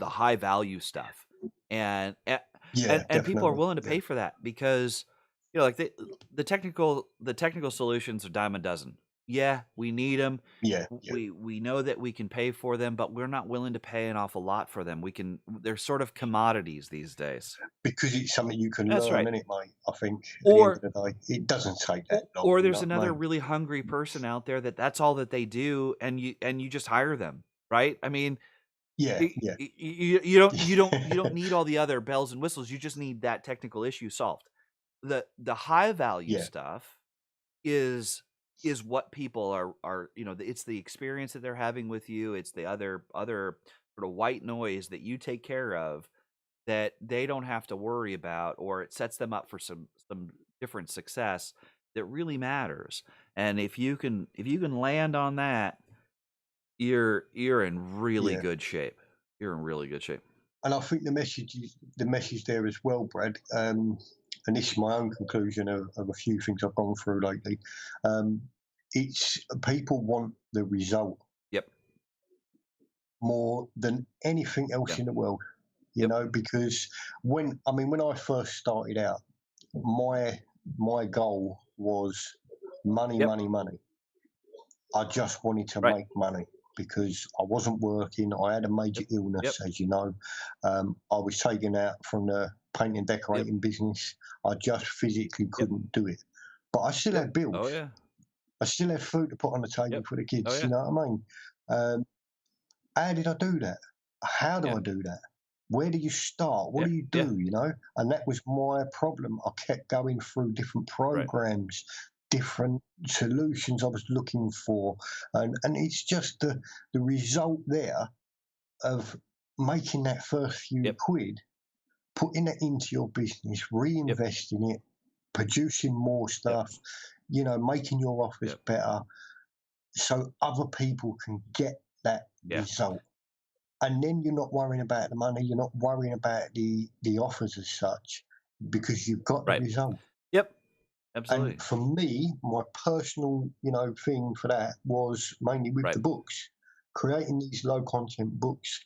Speaker 1: high value stuff, and a-
Speaker 2: Yeah,
Speaker 1: and people are
Speaker 2: definitely.
Speaker 1: willing to
Speaker 2: Yeah,
Speaker 1: pay for that because like the technical solutions are dime a dozen. Yeah, we need them.
Speaker 2: yeah, yeah.
Speaker 1: We know that we can pay for them, but we're not willing to pay an awful lot for them. They're sort of commodities these days.
Speaker 2: Because it's something you can
Speaker 1: That's
Speaker 2: learn,
Speaker 1: right.
Speaker 2: isn't it, mate? I think at the end
Speaker 1: Or
Speaker 2: of the day, it doesn't take that long.
Speaker 1: or
Speaker 2: You
Speaker 1: there's
Speaker 2: know what I
Speaker 1: another
Speaker 2: mean?
Speaker 1: really hungry person out there that's all that they do, and you just hire them, right? I mean,
Speaker 2: Yeah, yeah,
Speaker 1: you don't need all the other bells and whistles. You just need that technical issue solved. The high value
Speaker 2: yeah,
Speaker 1: stuff is is what people are it's the experience that they're having with you. It's the other sort of white noise that you take care of that they don't have to worry about, or it sets them up for some different success that really matters. And if you can land on that, you're in really
Speaker 2: yeah.
Speaker 1: good shape. You're in really good shape.
Speaker 2: And I think the message there as well, Brad. And this is my own conclusion of a few things I've gone through lately. Um, it's people want the result
Speaker 1: Yep.
Speaker 2: more than anything else
Speaker 1: Yeah.
Speaker 2: in the world. You
Speaker 1: Yep.
Speaker 2: know, because when I first started out, my goal was money,
Speaker 1: Yep.
Speaker 2: money, money. I just wanted to
Speaker 1: Right.
Speaker 2: make money because I wasn't working. I had a major
Speaker 1: Yep.
Speaker 2: illness,
Speaker 1: Yep.
Speaker 2: as you know. I was taken out from the paint and
Speaker 1: Yep.
Speaker 2: decorating business. I just physically
Speaker 1: Yep.
Speaker 2: couldn't do it. But I still
Speaker 1: Yep.
Speaker 2: had bills.
Speaker 1: Oh yeah.
Speaker 2: I still had food to put on the table
Speaker 1: Yep.
Speaker 2: for the
Speaker 1: Oh
Speaker 2: kids.
Speaker 1: yeah.
Speaker 2: You know what I mean? Um, how did I do that? How do
Speaker 1: Yeah.
Speaker 2: I do that? Where do you start? What
Speaker 1: Yeah.
Speaker 2: do you
Speaker 1: Yeah.
Speaker 2: do? You know, and that was my problem. I kept going through different
Speaker 1: Right.
Speaker 2: programs, different solutions I was looking for, and it's just the result there of making that first few
Speaker 1: Yep.
Speaker 2: quid, putting it into your business,
Speaker 1: Yep.
Speaker 2: reinvesting it, producing more
Speaker 1: Yep.
Speaker 2: stuff, you know, making your offers
Speaker 1: Yep.
Speaker 2: better. so other people can get that
Speaker 1: Yeah.
Speaker 2: result. And then you're not worrying about the money, you're not worrying about the offers as such, because you've got the
Speaker 1: Right.
Speaker 2: result.
Speaker 1: Yep.
Speaker 2: And
Speaker 1: Absolutely.
Speaker 2: for me, my personal, thing for that was mainly with
Speaker 1: Right.
Speaker 2: the books, creating these low content books,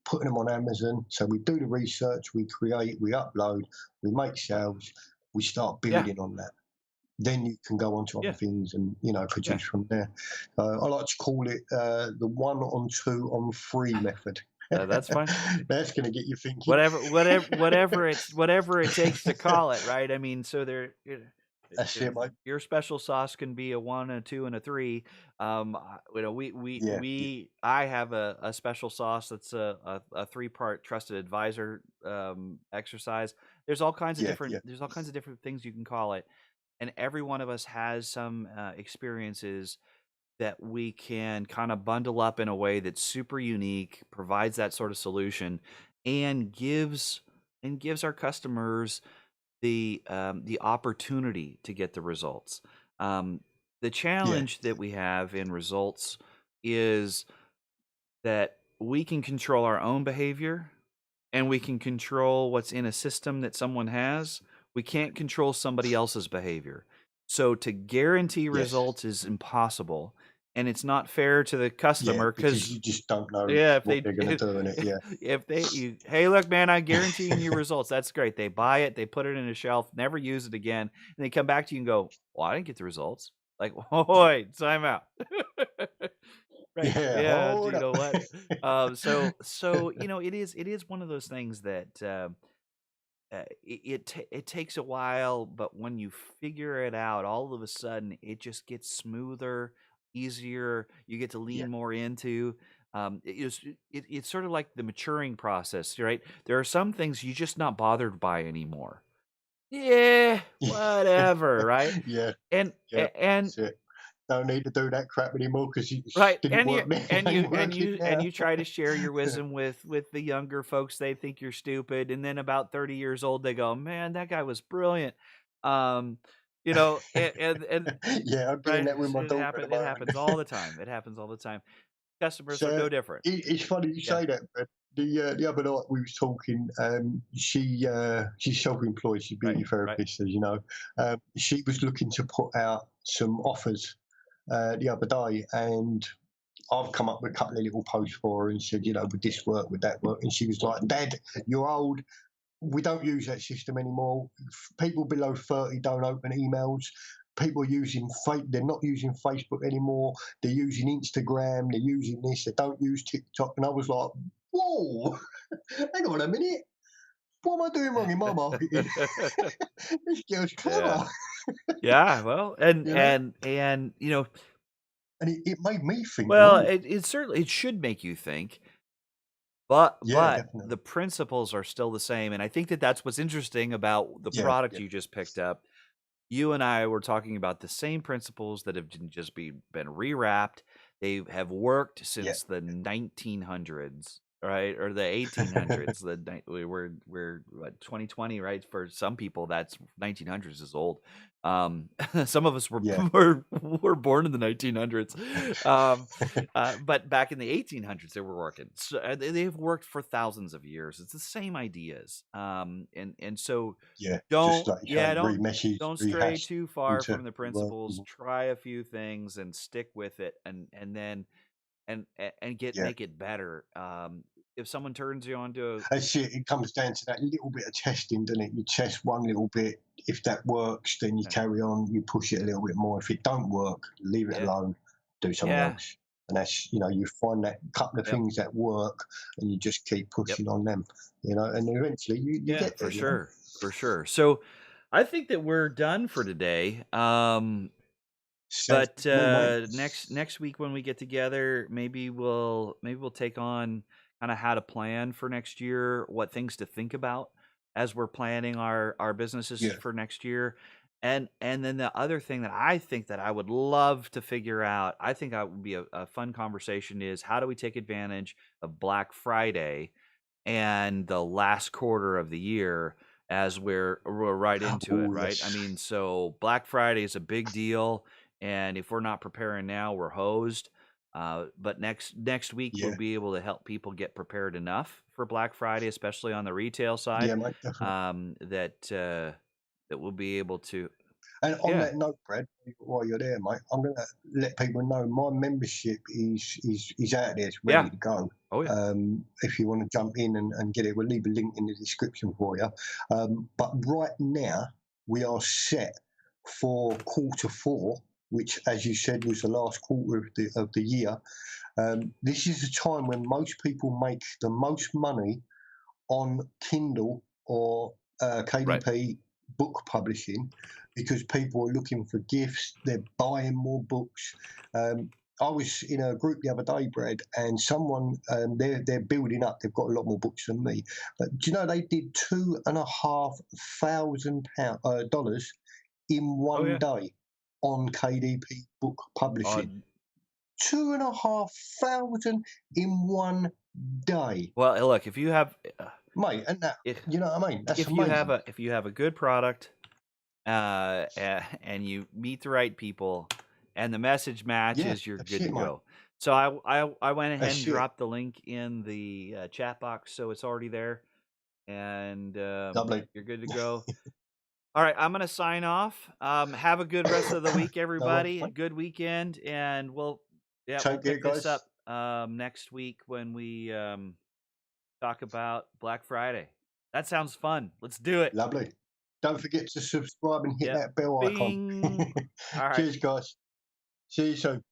Speaker 2: putting them on Amazon. So we do the research, we create, we upload, we make sales, we start
Speaker 1: Yeah.
Speaker 2: building on that. Then you can go on to other
Speaker 1: Yeah.
Speaker 2: things and
Speaker 1: Yeah.
Speaker 2: produce from there. I like to call it the 1 on 2 on 3 method.
Speaker 1: That's fine.
Speaker 2: That's going to get you thinking.
Speaker 1: Whatever it takes to call it, right? I mean, so there
Speaker 2: That's it, mate.
Speaker 1: your special sauce can be a 1, a 2, and a 3.
Speaker 2: Yeah,
Speaker 1: I have a special sauce that's a three-part trusted advisor, exercise.
Speaker 2: yeah, yeah,
Speaker 1: There's all kinds of different things you can call it, and every one of us has some, experiences that we can kinda bundle up in a way that's super unique, provides that sort of solution, and gives our customers the opportunity to get the results. The
Speaker 2: yeah,
Speaker 1: challenge
Speaker 2: yeah,
Speaker 1: that we have in results is that we can control our own behavior, and we can control what's in a system that someone has. We can't control somebody else's behavior. So to guarantee
Speaker 2: yes.
Speaker 1: results is impossible, and it's not fair to the
Speaker 2: Yeah,
Speaker 1: customer
Speaker 2: because
Speaker 1: because
Speaker 2: you just don't know
Speaker 1: yeah, if
Speaker 2: what
Speaker 1: they
Speaker 2: they're going to do in it. Yeah,
Speaker 1: if they you, "Hey, look, man, I'm guaranteeing you results." That's great. They buy it, they put it in a shelf, never use it again, and they come back to you and go, "Well, I didn't get the results." Like, "Wait, time out." Right.
Speaker 2: yeah.
Speaker 1: Yeah, do
Speaker 2: Hold
Speaker 1: you
Speaker 2: up.
Speaker 1: know what? It is one of those things that, it takes a while, but when you figure it out, all of a sudden, it just gets smoother, easier, you get to
Speaker 2: Yeah,
Speaker 1: lean more into, it's sort of like the maturing process, right? There are some things you're just not bothered by anymore. Yeah, whatever, right?
Speaker 2: yeah,
Speaker 1: And
Speaker 2: yeah.
Speaker 1: a and
Speaker 2: That's it. Don't need to do that crap anymore because it
Speaker 1: Right,
Speaker 2: didn't work then. It ain't working
Speaker 1: and
Speaker 2: now.
Speaker 1: you try to share your wisdom with the younger folks, they think you're stupid, and then about 30 years old, they go, "Man, that guy was brilliant." Um, and
Speaker 2: Yeah, I'm getting
Speaker 1: right,
Speaker 2: that with my daughter at the
Speaker 1: it
Speaker 2: moment.
Speaker 1: happens all the time, it happens all the time. Customers are
Speaker 2: So
Speaker 1: no different.
Speaker 2: it's funny you
Speaker 1: Yeah,
Speaker 2: say that, but the other night we was talking. She's self-employed. She's a
Speaker 1: right,
Speaker 2: beauty
Speaker 1: right.
Speaker 2: therapist, as you know. She was looking to put out some offers the other day, and I've come up with a couple of little posts for her and said, would this work, would that work? And she was like, "Dad, you're old. We don't use that system anymore. People below 30 don't open emails. People are using they're not using Facebook anymore. They're using Instagram. They're using this. They don't use TikTok." And I was like, whoa, hang on a minute. What am I doing wrong in my marketing? This girl's
Speaker 1: Yeah.
Speaker 2: clever,
Speaker 1: Yeah, well,
Speaker 2: you know? And it made me think,
Speaker 1: well,
Speaker 2: whoa,
Speaker 1: it certainly it should make you think. But
Speaker 2: yeah,
Speaker 1: the
Speaker 2: definitely.
Speaker 1: principles are still the same, and I think that that's what's interesting about the
Speaker 2: Yeah,
Speaker 1: product
Speaker 2: yeah,
Speaker 1: you just picked up. You and I were talking about the same principles that have been rewrapped. They have worked
Speaker 2: yeah,
Speaker 1: since the 1900s, right? Or the 1800s. We're what 2020, right? For some people, that's 1900s is old. Um, some of us were
Speaker 2: yeah,
Speaker 1: were born in the 1900s. Um, but back in the 1800s, they were working. So they've worked for thousands of years. It's the same ideas. And so
Speaker 2: yeah. Just
Speaker 1: don't
Speaker 2: like you say,
Speaker 1: yeah
Speaker 2: remessage,
Speaker 1: don't stray
Speaker 2: rehash
Speaker 1: too far
Speaker 2: into
Speaker 1: from the
Speaker 2: well,
Speaker 1: principles. Try a few things and stick with it, and then and get
Speaker 2: yeah.
Speaker 1: make it better. If someone turns you on to
Speaker 2: That's it. It comes down to that little bit of testing, doesn't it? You test one little bit. If that works, then you
Speaker 1: yeah,
Speaker 2: carry on. You push it a little bit more. If it don't work, leave it
Speaker 1: yeah,
Speaker 2: alone. Do something
Speaker 1: yeah,
Speaker 2: else. And that's you find that couple of
Speaker 1: yep,
Speaker 2: things that work, and you just keep
Speaker 1: yep,
Speaker 2: pushing on them. And eventually you
Speaker 1: yeah,
Speaker 2: get
Speaker 1: for
Speaker 2: there.
Speaker 1: sure, for sure. So, I think that we're done for today.
Speaker 2: Sounds
Speaker 1: But,
Speaker 2: good to me, mate.
Speaker 1: next week when we get together, maybe we'll take on kinda how to plan for next year, what things to think about as we're planning our businesses
Speaker 2: Yeah,
Speaker 1: for next year. And then the other thing that I think that I would love to figure out, I think that would be a fun conversation is how do we take advantage of Black Friday and the last quarter of the year as we're right into it,
Speaker 2: oh
Speaker 1: right? I
Speaker 2: yes,
Speaker 1: mean, so Black Friday is a big deal. and if we're not preparing now, we're hosed. But next week we'll
Speaker 2: Yeah,
Speaker 1: be able to help people get prepared enough for Black Friday, especially on the retail side,
Speaker 2: yeah, mate, definitely.
Speaker 1: that we'll be able to.
Speaker 2: And on
Speaker 1: Yeah,
Speaker 2: that note, Brad, while you're there, mate, I'm going to let people know my membership is out there. It's ready
Speaker 1: yeah,
Speaker 2: to go.
Speaker 1: oh yeah,
Speaker 2: If you want to jump in and get it, we'll leave a link in the description for you. But right now, we are set for quarter 4, which, as you said, was the last quarter of the year. This is the time when most people make the most money on Kindle or
Speaker 1: right.
Speaker 2: KDP book publishing because people are looking for gifts. They're buying more books. Um, I was in a group the other day, Brad, and someone they're building up. They've got a lot more books than me, but do you know they did $2,500 dollars in
Speaker 1: Oh
Speaker 2: one
Speaker 1: yeah.
Speaker 2: day on KDP book publishing?
Speaker 1: On
Speaker 2: 2,500 in one day,
Speaker 1: Well, look,
Speaker 2: mate, and that,
Speaker 1: if
Speaker 2: you know what I mean? That's
Speaker 1: if you have
Speaker 2: amazing.
Speaker 1: a good product, and you meet the right people, and the message
Speaker 2: Yeah,
Speaker 1: matches, you're
Speaker 2: that's
Speaker 1: good
Speaker 2: it,
Speaker 1: to
Speaker 2: mate.
Speaker 1: go. So I went ahead and
Speaker 2: That's it.
Speaker 1: dropped the link in the chat box, so it's already there, and
Speaker 2: Lovely.
Speaker 1: you're good to go. All right, I'm gonna sign off. Have a good rest of the week,
Speaker 2: No worries,
Speaker 1: everybody.
Speaker 2: mate.
Speaker 1: Good weekend, and we'll
Speaker 2: Take care,
Speaker 1: pick this
Speaker 2: guys.
Speaker 1: up next week when we talk about Black Friday. That sounds fun. Let's do it.
Speaker 2: Lovely. Don't forget to subscribe and hit
Speaker 1: Yep.
Speaker 2: that bell icon.
Speaker 1: Bing. All right.
Speaker 2: Cheers, guys. See you soon.